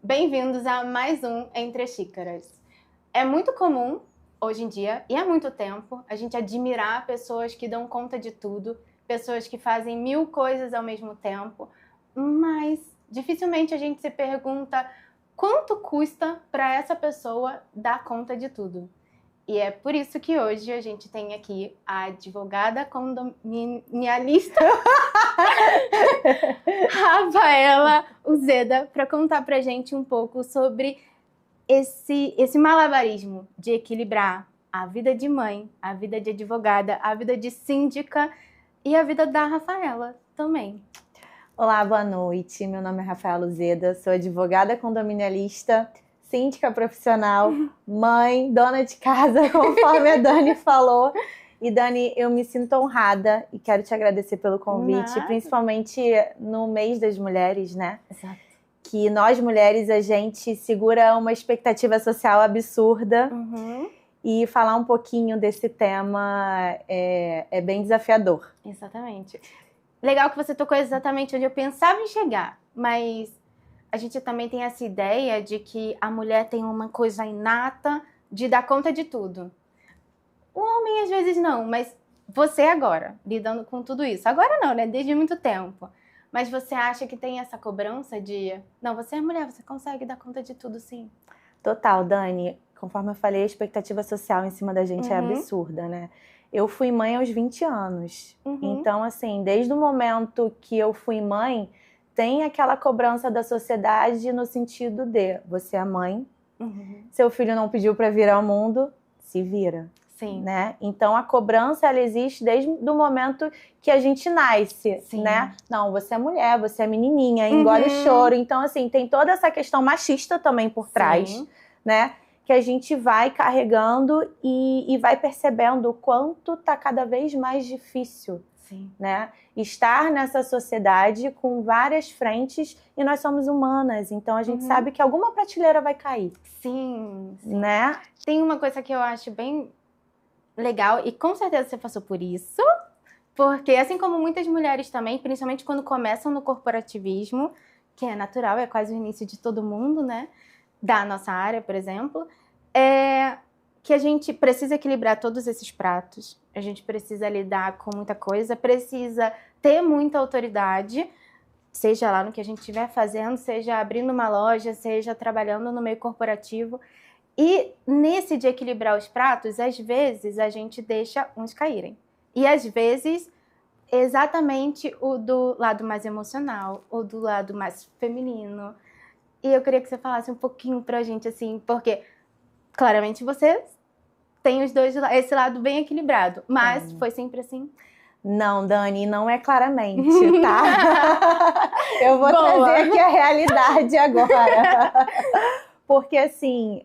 Bem-vindos a mais um Entre Xícaras. É muito comum, hoje em dia, e há muito tempo, a gente admirar pessoas que dão conta de tudo, pessoas que fazem 1000 coisas ao mesmo tempo, mas dificilmente a gente se pergunta quanto custa para essa pessoa dar conta de tudo. E é por isso que hoje a gente tem aqui a advogada condominialista Rafaela Uzeda para contar pra gente um pouco sobre esse malabarismo de equilibrar a vida de mãe, a vida de advogada, a vida de síndica e a vida da Rafaela também. Olá, boa noite. Meu nome é Rafaela Uzeda, sou advogada condominialista, síndica profissional, mãe, dona de casa, conforme a Dani falou. E Dani, eu me sinto honrada e quero te agradecer pelo convite, principalmente no mês das mulheres, né? Exato. Que nós mulheres, a gente segura uma expectativa social absurda e falar um pouquinho desse tema é bem desafiador. Exatamente. Legal que você tocou exatamente onde eu pensava em chegar, mas a gente também tem essa ideia de que a mulher tem uma coisa inata de dar conta de tudo. O homem às vezes não, mas você agora, lidando com tudo isso. Agora não, né? Desde muito tempo. Mas você acha que tem essa cobrança de... Não, você é mulher, você consegue dar conta de tudo, sim. Total, Dani. Conforme eu falei, a expectativa social em cima da gente é absurda, né? Eu fui mãe aos 20 anos. Então, assim, desde o momento que eu fui mãe, tem aquela cobrança da sociedade no sentido de você é mãe, seu filho não pediu para vir ao mundo, se vira. Sim. Né? Então, a cobrança, ela existe desde o momento que a gente nasce, né? Não, você é mulher, você é menininha, engole o choro. Então, assim, tem toda essa questão machista também por trás, né? Que a gente vai carregando e vai percebendo o quanto tá cada vez mais difícil, né? Estar nessa sociedade com várias frentes e nós somos humanas, então a gente sabe que alguma prateleira vai cair. Sim. Né? Tem uma coisa que eu acho bem legal, e com certeza você passou por isso, porque assim como muitas mulheres também, principalmente quando começam no corporativismo, que é natural, é quase o início de todo mundo, né? Da nossa área, por exemplo, é que a gente precisa equilibrar todos esses pratos, a gente precisa lidar com muita coisa, precisa ter muita autoridade, seja lá no que a gente estiver fazendo, seja abrindo uma loja, seja trabalhando no meio corporativo. E nesse de equilibrar os pratos, às vezes a gente deixa uns caírem. E às vezes, exatamente o do lado mais emocional, ou do lado mais feminino. E eu queria que você falasse um pouquinho pra gente, assim, porque claramente você tem os dois, esse lado bem equilibrado. Mas foi sempre assim? Não, Dani, não é claramente, tá? Eu vou trazer aqui a realidade agora. Porque, assim,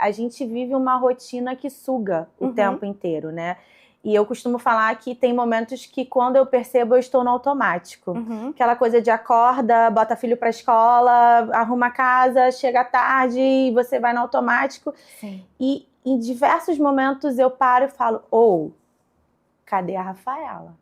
a gente vive uma rotina que suga o tempo inteiro, né? E eu costumo falar que tem momentos que, quando eu percebo, eu estou no automático. Aquela coisa de acorda, bota filho pra escola, arruma a casa, chega tarde e você vai no automático. E em diversos momentos eu paro e falo, cadê a Rafaela?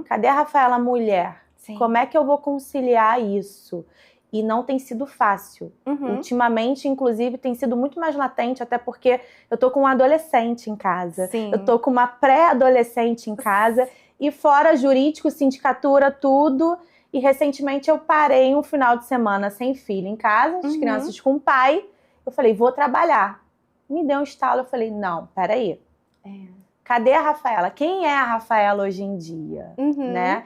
Cadê a Rafaela mulher? Como é que eu vou conciliar isso? E não tem sido fácil. Ultimamente, inclusive, tem sido muito mais latente, até porque eu tô com um adolescente em casa. Eu tô com uma pré-adolescente em casa. E fora jurídico, sindicatura, tudo. E recentemente eu parei um final de semana sem filho em casa, as crianças com o pai. Eu falei, vou trabalhar. Me deu um estalo, eu falei, não, peraí. Cadê a Rafaela? Quem é a Rafaela hoje em dia? Né?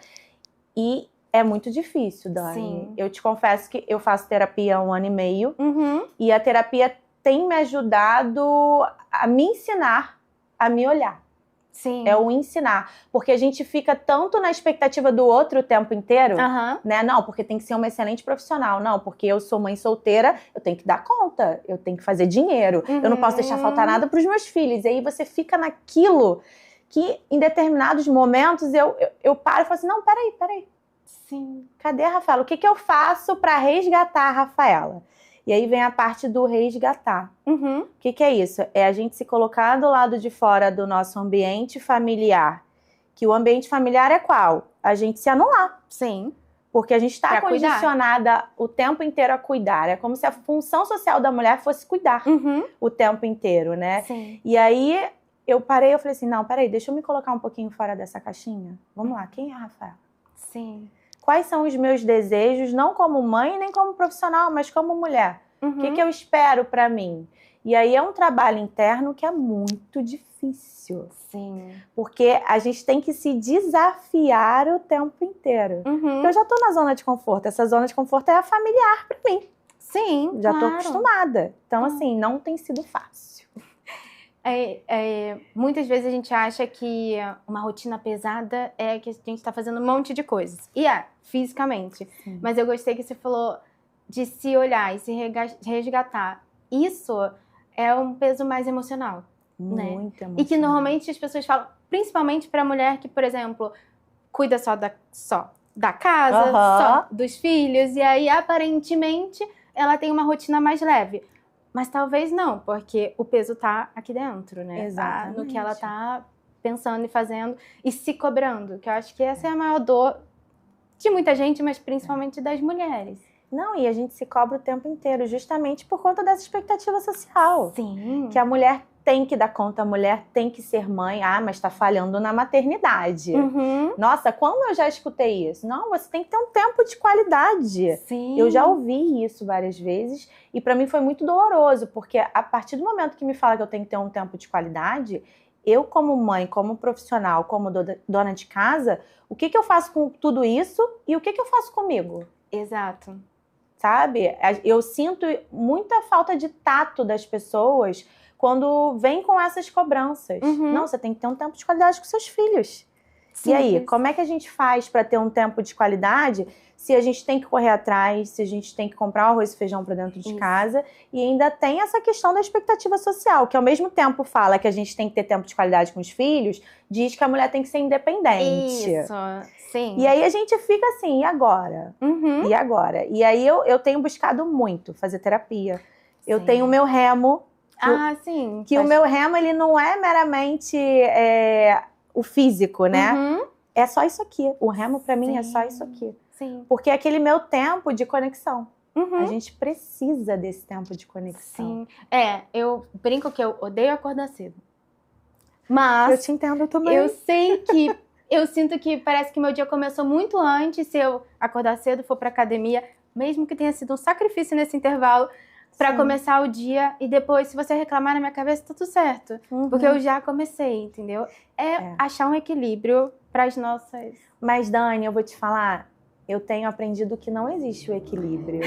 E é muito difícil, Dani. Eu te confesso que eu faço terapia há 1 ano e meio. E a terapia tem me ajudado a me ensinar a me olhar. É o ensinar. Porque a gente fica tanto na expectativa do outro o tempo inteiro, né? Não, porque tem que ser uma excelente profissional. Não, porque eu sou mãe solteira, eu tenho que dar conta. Eu tenho que fazer dinheiro. Eu não posso deixar faltar nada para os meus filhos. E aí você fica naquilo que, em determinados momentos, eu paro e falo assim, não, peraí. Cadê a Rafaela? O que eu faço para resgatar a Rafaela? E aí vem a parte do resgatar. O que é isso? É a gente se colocar do lado de fora do nosso ambiente familiar. Que o ambiente familiar é qual? A gente se anular. Porque a gente está Pra cuidar. condicionada o tempo inteiro a cuidar. É como se a função social da mulher fosse cuidar o tempo inteiro, né? Sim. E aí eu falei assim, não, peraí, deixa eu me colocar um pouquinho fora dessa caixinha. Vamos lá, quem é a Rafaela? Sim. Quais são os meus desejos, não como mãe nem como profissional, mas como mulher? O que eu espero para mim? E aí é um trabalho interno que é muito difícil. Sim. Porque a gente tem que se desafiar o tempo inteiro. Eu já tô na zona de conforto. Essa zona de conforto é a familiar para mim. Sim, Já claro. tô acostumada. Então, assim, não tem sido fácil. Muitas vezes a gente acha que uma rotina pesada é que a gente está fazendo um monte de coisas. E fisicamente. Sim. Mas eu gostei que você falou de se olhar e se resgatar. Isso é um peso mais emocional. Muito emocional. E que normalmente as pessoas falam, principalmente para a mulher que, por exemplo, cuida só da casa, só dos filhos. E aí, aparentemente, ela tem uma rotina mais leve. Mas talvez não, porque o peso tá aqui dentro, né? Exatamente. Tá no que ela tá pensando e fazendo e se cobrando. Que eu acho que essa é a maior dor de muita gente, mas principalmente das mulheres. Não, e a gente se cobra o tempo inteiro, justamente por conta dessa expectativa social. Sim. Que a mulher tem que dar conta, a mulher tem que ser mãe. Mas tá falhando na maternidade. Nossa, quando eu já escutei isso? Não, você tem que ter um tempo de qualidade. Sim. Eu já ouvi isso várias vezes e pra mim foi muito doloroso, porque a partir do momento que me fala que eu tenho que ter um tempo de qualidade, eu como mãe, como profissional, como dona de casa, o que eu faço com tudo isso e o que eu faço comigo? Exato. Sabe? Eu sinto muita falta de tato das pessoas quando vem com essas cobranças. Não, você tem que ter um tempo de qualidade com seus filhos. Sim, e aí, como é que a gente faz para ter um tempo de qualidade se a gente tem que correr atrás, se a gente tem que comprar arroz e feijão para dentro de casa e ainda tem essa questão da expectativa social, que ao mesmo tempo fala que a gente tem que ter tempo de qualidade com os filhos, diz que a mulher tem que ser independente. Isso, sim. E aí a gente fica assim, e agora? E agora? E aí eu tenho buscado muito fazer terapia. Eu tenho o meu remo. Sim. Que o meu remo, ele não é meramente o físico, né? É só isso aqui. O remo, pra mim, é só isso aqui. Sim. Porque é aquele meu tempo de conexão. A gente precisa desse tempo de conexão. Sim. Eu brinco que eu odeio acordar cedo. Mas eu te entendo também. Eu sei que... Eu sinto que parece que meu dia começou muito antes se eu acordar cedo, for pra academia, mesmo que tenha sido um sacrifício nesse intervalo, pra começar o dia. E depois, se você reclamar na minha cabeça, tá tudo certo. Porque eu já comecei, entendeu? Achar um equilíbrio pras nossas... Mas, Dani, eu vou te falar, eu tenho aprendido que não existe o equilíbrio.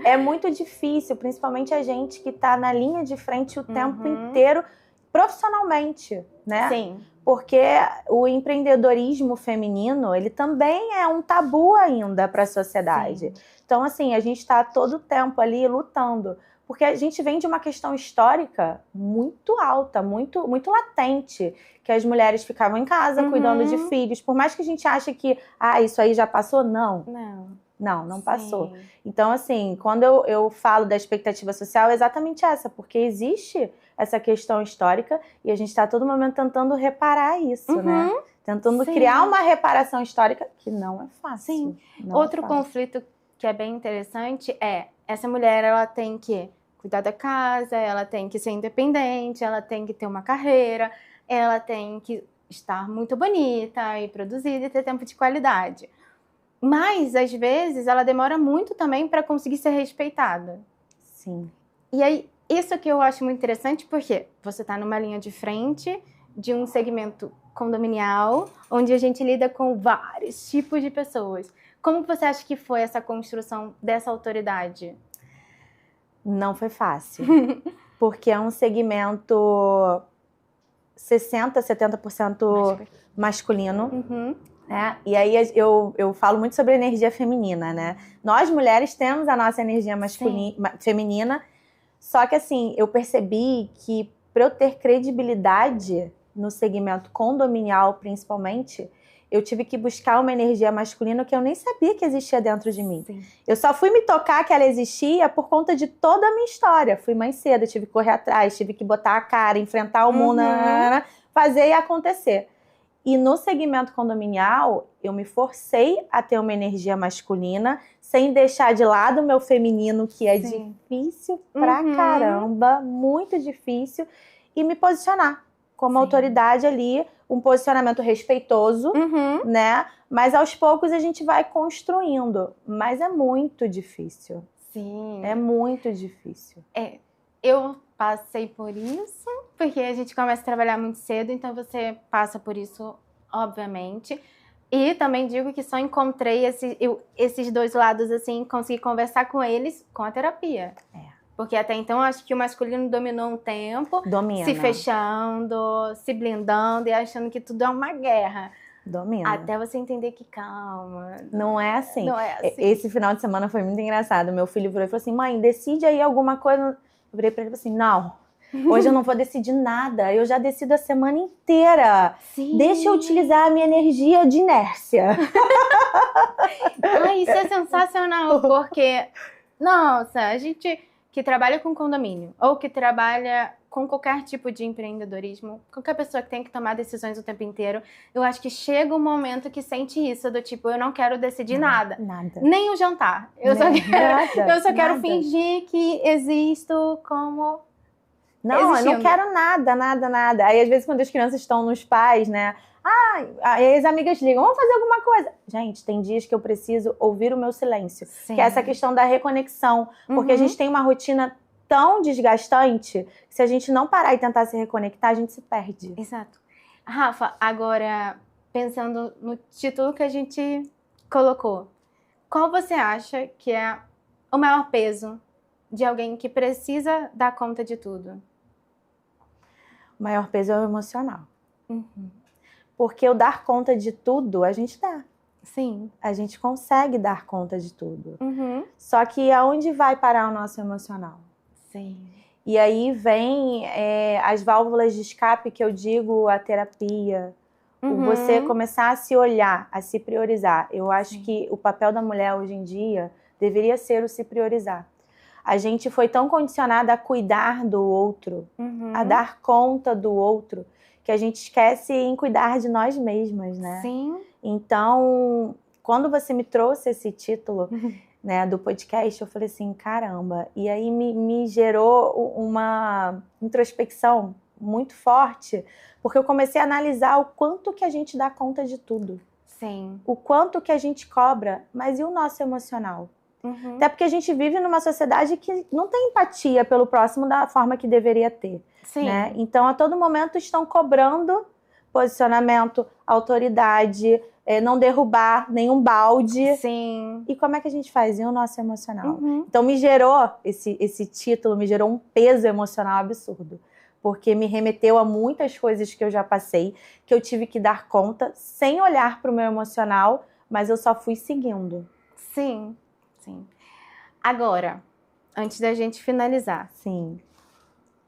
É muito difícil, principalmente a gente que tá na linha de frente o tempo inteiro, profissionalmente, né? Sim. Porque o empreendedorismo feminino, ele também é um tabu ainda para a sociedade. Sim. Então, assim, a gente está todo o tempo ali lutando. Porque a gente vem de uma questão histórica muito alta, muito, muito latente. Que as mulheres ficavam em casa cuidando de filhos. Por mais que a gente ache que, isso aí já passou, não. Não passou. Então, assim, quando eu falo da expectativa social, é exatamente essa. Porque existe essa questão histórica e a gente está a todo momento tentando reparar isso, né? Tentando criar uma reparação histórica que não é fácil. Sim. Outro conflito que é bem interessante essa mulher, ela tem que cuidar da casa, ela tem que ser independente, ela tem que ter uma carreira, ela tem que estar muito bonita e produzida e ter tempo de qualidade. Mas, às vezes, ela demora muito também para conseguir ser respeitada. Sim. E aí, isso que eu acho muito interessante, porque você está numa linha de frente de um segmento condominial, onde a gente lida com vários tipos de pessoas. Como você acha que foi essa construção dessa autoridade? Não foi fácil. Porque é um segmento 60%, 70% masculino. E aí eu falo muito sobre energia feminina, né? Nós, mulheres, temos a nossa energia feminina, só que assim, eu percebi que para eu ter credibilidade no segmento condominial, principalmente, eu tive que buscar uma energia masculina que eu nem sabia que existia dentro de mim. Sim. Eu só fui me tocar que ela existia por conta de toda a minha história. Fui mãe cedo, tive que correr atrás, tive que botar a cara, enfrentar o mundo, fazer e acontecer. E no segmento condominial, eu me forcei a ter uma energia masculina, sem deixar de lado o meu feminino, que é difícil pra caramba, muito difícil, e me posicionar como autoridade ali, um posicionamento respeitoso, né? Mas aos poucos a gente vai construindo. Mas é muito difícil. Sim. É muito difícil. Eu passei por isso, porque a gente começa a trabalhar muito cedo, então você passa por isso, obviamente. E também digo que só encontrei esses dois lados, assim, consegui conversar com eles com a terapia. Porque até então, acho que o masculino dominou um tempo. Domina. Se fechando, se blindando e achando que tudo é uma guerra. Domina. Até você entender que calma. Não é assim. Não é assim. Esse final de semana foi muito engraçado. Meu filho virou e falou assim, mãe, decide aí alguma coisa. Eu virei pra ele e falei assim, não, hoje eu não vou decidir nada. Eu já decido a semana inteira. Sim. Deixa eu utilizar a minha energia de inércia. Isso é sensacional, porque, nossa, a gente que trabalha com condomínio ou que trabalha com qualquer tipo de empreendedorismo, qualquer pessoa que tem que tomar decisões o tempo inteiro, eu acho que chega um momento que sente isso, do tipo, eu não quero decidir nada. Nem o jantar. Eu só quero fingir que existo como... Não, eu não quero nada. Aí, às vezes, quando as crianças estão nos pais, né? Aí as amigas ligam, vamos fazer alguma coisa. Gente, tem dias que eu preciso ouvir o meu silêncio. Sim. Que é essa questão da reconexão. Porque a gente tem uma rotina tão desgastante que se a gente não parar e tentar se reconectar, a gente se perde. Exato. Rafa, agora, pensando no título que a gente colocou, qual você acha que é o maior peso de alguém que precisa dar conta de tudo? O maior peso é o emocional. Porque o dar conta de tudo, a gente dá. Sim. A gente consegue dar conta de tudo. Só que aonde vai parar o nosso emocional? Sim. E aí vem as válvulas de escape que eu digo, a terapia. Você começar a se olhar, a se priorizar. Eu acho que o papel da mulher hoje em dia deveria ser o se priorizar. A gente foi tão condicionada a cuidar do outro, a dar conta do outro, que a gente esquece em cuidar de nós mesmas, né? Sim. Então, quando você me trouxe esse título, né, do podcast, eu falei assim, caramba. E aí me gerou uma introspecção muito forte, porque eu comecei a analisar o quanto que a gente dá conta de tudo. Sim. O quanto que a gente cobra, mas e o nosso emocional? Até porque a gente vive numa sociedade que não tem empatia pelo próximo da forma que deveria ter. Sim. Né? Então, a todo momento estão cobrando posicionamento, autoridade, não derrubar nenhum balde. Sim. E como é que a gente faz? E o nosso emocional? Então, me gerou, esse título me gerou um peso emocional absurdo. Porque me remeteu a muitas coisas que eu já passei, que eu tive que dar conta, sem olhar para o meu emocional, mas eu só fui seguindo. Sim. Sim. Agora, antes da gente finalizar. Sim.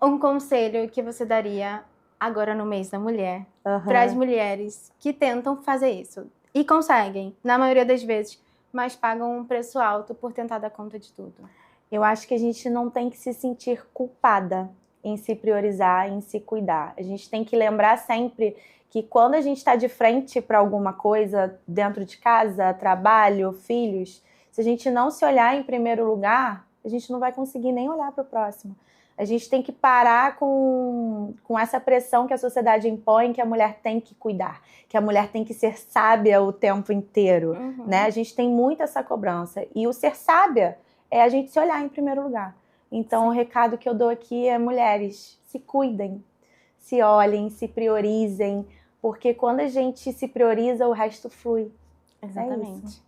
Um conselho que você daria agora no mês da mulher para as mulheres que tentam fazer isso e conseguem, na maioria das vezes, mas pagam um preço alto por tentar dar conta de tudo? Eu acho que a gente não tem que se sentir culpada em se priorizar, em se cuidar. A gente tem que lembrar sempre que quando a gente está de frente para alguma coisa dentro de casa, trabalho, filhos, se a gente não se olhar em primeiro lugar, a gente não vai conseguir nem olhar para o próximo. A gente tem que parar com essa pressão que a sociedade impõe, que a mulher tem que cuidar, que a mulher tem que ser sábia o tempo inteiro. Né? A gente tem muito essa cobrança. E o ser sábia é a gente se olhar em primeiro lugar. Então, o recado que eu dou aqui é, mulheres, se cuidem, se olhem, se priorizem, porque quando a gente se prioriza, o resto flui. Exatamente.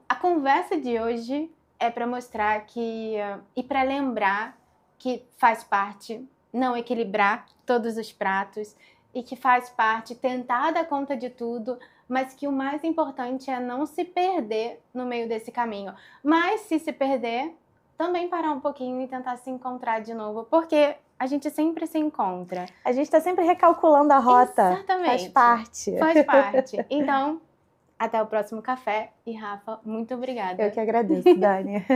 A conversa de hoje é para mostrar que, e para lembrar que faz parte não equilibrar todos os pratos e que faz parte tentar dar conta de tudo, mas que o mais importante é não se perder no meio desse caminho. Mas se perder, também parar um pouquinho e tentar se encontrar de novo, porque a gente sempre se encontra. A gente está sempre recalculando a rota. Exatamente. Faz parte. Faz parte. Então, até o próximo café. E Rafa, muito obrigada. Eu que agradeço, Dani.